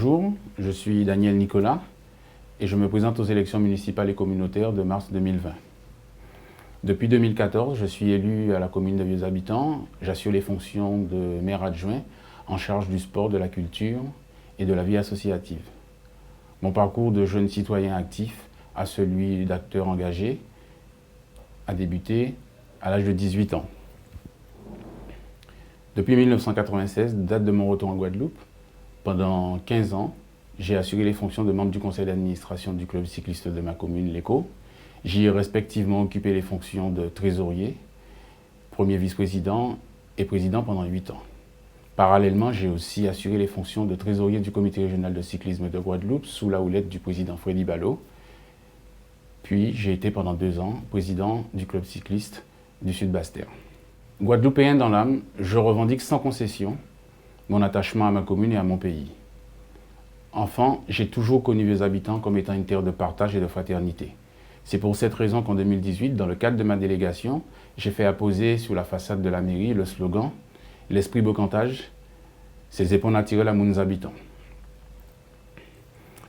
Bonjour, je suis Daniel Nicolas et je me présente aux élections municipales et communautaires de mars 2020. Depuis 2014, je suis élu à la commune de Vieux-Habitants. J'assure les fonctions de maire adjoint en charge du sport, de la culture et de la vie associative. Mon parcours de jeune citoyen actif à celui d'acteur engagé a débuté à l'âge de 18 ans. Depuis 1996, date de mon retour en Guadeloupe, pendant 15 ans, j'ai assuré les fonctions de membre du conseil d'administration du club cycliste de ma commune, l'ECO. J'y ai respectivement occupé les fonctions de trésorier, premier vice-président et président pendant 8 ans. Parallèlement, j'ai aussi assuré les fonctions de trésorier du comité régional de cyclisme de Guadeloupe sous la houlette du président Freddy Ballot. Puis j'ai été pendant 2 ans président du club cycliste du Sud-Basse-Terre. Guadeloupéen dans l'âme, je revendique sans concession mon attachement à ma commune et à mon pays. Enfant, j'ai toujours connu Vieux-Habitants comme étant une terre de partage et de fraternité. C'est pour cette raison qu'en 2018, dans le cadre de ma délégation, j'ai fait apposer sur la façade de la mairie le slogan « L'esprit Bocantage, ses épaules naturelles à nos habitants ».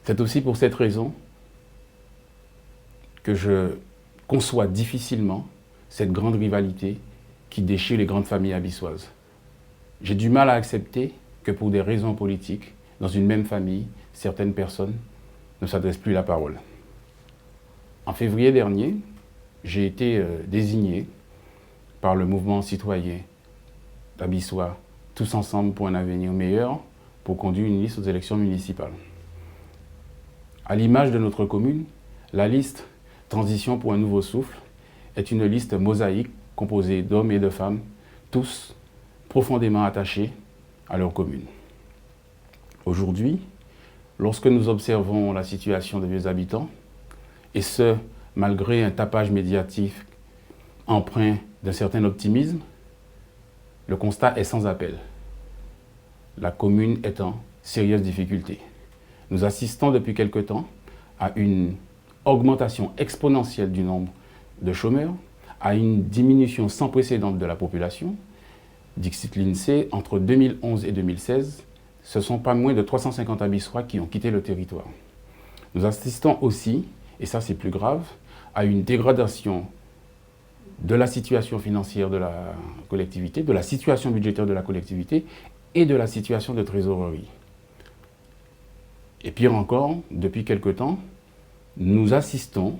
C'est aussi pour cette raison que je conçois difficilement cette grande rivalité qui déchire les grandes familles abyssoises. J'ai du mal à accepter que pour des raisons politiques, dans une même famille, certaines personnes ne s'adressent plus la parole. En février dernier, j'ai été désigné par le mouvement citoyen d'Abyssois Tous ensemble pour un avenir meilleur pour conduire une liste aux élections municipales. À l'image de notre commune, la liste Transition pour un nouveau souffle est une liste mosaïque composée d'hommes et de femmes, tous profondément attachés à leur commune. Aujourd'hui, lorsque nous observons la situation des Vieux-Habitants, et ce, malgré un tapage médiatique empreint d'un certain optimisme, le constat est sans appel. La commune est en sérieuse difficulté. Nous assistons depuis quelque temps à une augmentation exponentielle du nombre de chômeurs, à une diminution sans précédent de la population. Dixit l'INSEE, entre 2011 et 2016, ce ne sont pas moins de 350 Abyssois qui ont quitté le territoire. Nous assistons aussi, et ça c'est plus grave, à une dégradation de la situation financière de la collectivité, de la situation budgétaire de la collectivité et de la situation de trésorerie. Et pire encore, depuis quelque temps, nous assistons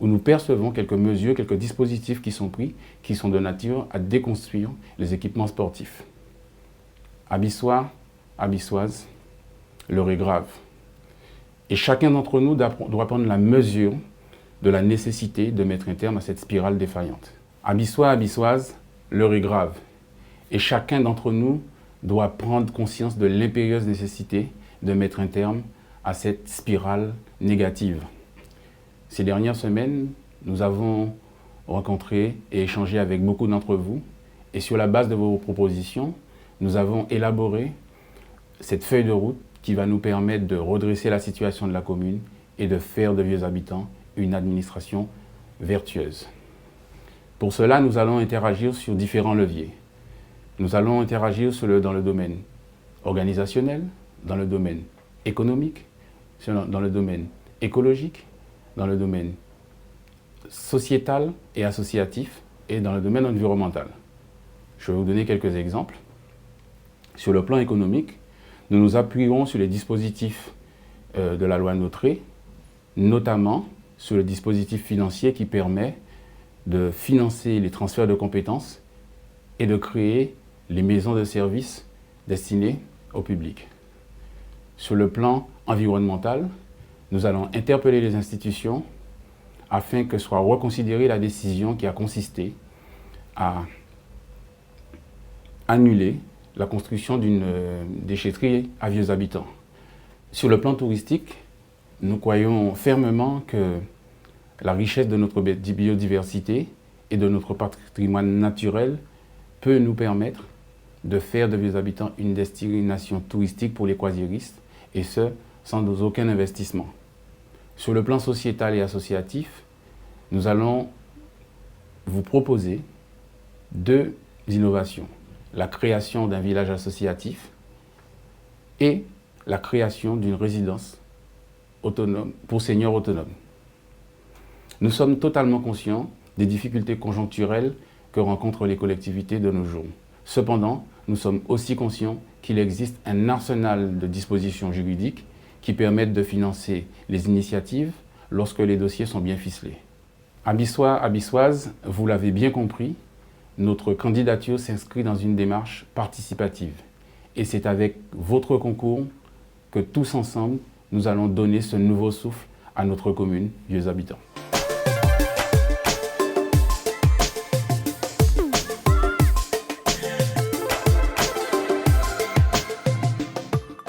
où nous percevons quelques mesures, quelques dispositifs qui sont pris, qui sont de nature à déconstruire les équipements sportifs. Abyssois, Abyssoises, l'heure est grave. Et chacun d'entre nous doit prendre la mesure de la nécessité de mettre un terme à cette spirale défaillante. Abyssois, Abyssoises, l'heure est grave. Et chacun d'entre nous doit prendre conscience de l'impérieuse nécessité de mettre un terme à cette spirale négative. Ces dernières semaines, nous avons rencontré et échangé avec beaucoup d'entre vous et sur la base de vos propositions, nous avons élaboré cette feuille de route qui va nous permettre de redresser la situation de la commune et de faire de Vieux-Habitants une administration vertueuse. Pour cela, nous allons interagir sur différents leviers. Nous allons interagir dans le domaine organisationnel, dans le domaine économique, dans le domaine écologique, dans le domaine sociétal et associatif et dans le domaine environnemental. Je vais vous donner quelques exemples. Sur le plan économique, nous nous appuierons sur les dispositifs de la loi Notré, notamment sur le dispositif financier qui permet de financer les transferts de compétences et de créer les maisons de services destinées au public. Sur le plan environnemental, nous allons interpeller les institutions afin que soit reconsidérée la décision qui a consisté à annuler la construction d'une déchetterie à Vieux-Habitants. Sur le plan touristique, nous croyons fermement que la richesse de notre biodiversité et de notre patrimoine naturel peut nous permettre de faire de Vieux-Habitants une destination touristique pour les croisiéristes, et ce, sans aucun investissement. Sur le plan sociétal et associatif, nous allons vous proposer 2 innovations. La création d'un village associatif et la création d'une résidence autonome pour seniors autonomes. Nous sommes totalement conscients des difficultés conjoncturelles que rencontrent les collectivités de nos jours. Cependant, nous sommes aussi conscients qu'il existe un arsenal de dispositions juridiques qui permettent de financer les initiatives lorsque les dossiers sont bien ficelés. Abyssois, Abyssoises, vous l'avez bien compris, notre candidature s'inscrit dans une démarche participative. Et c'est avec votre concours que tous ensemble, nous allons donner ce nouveau souffle à notre commune Vieux Habitants.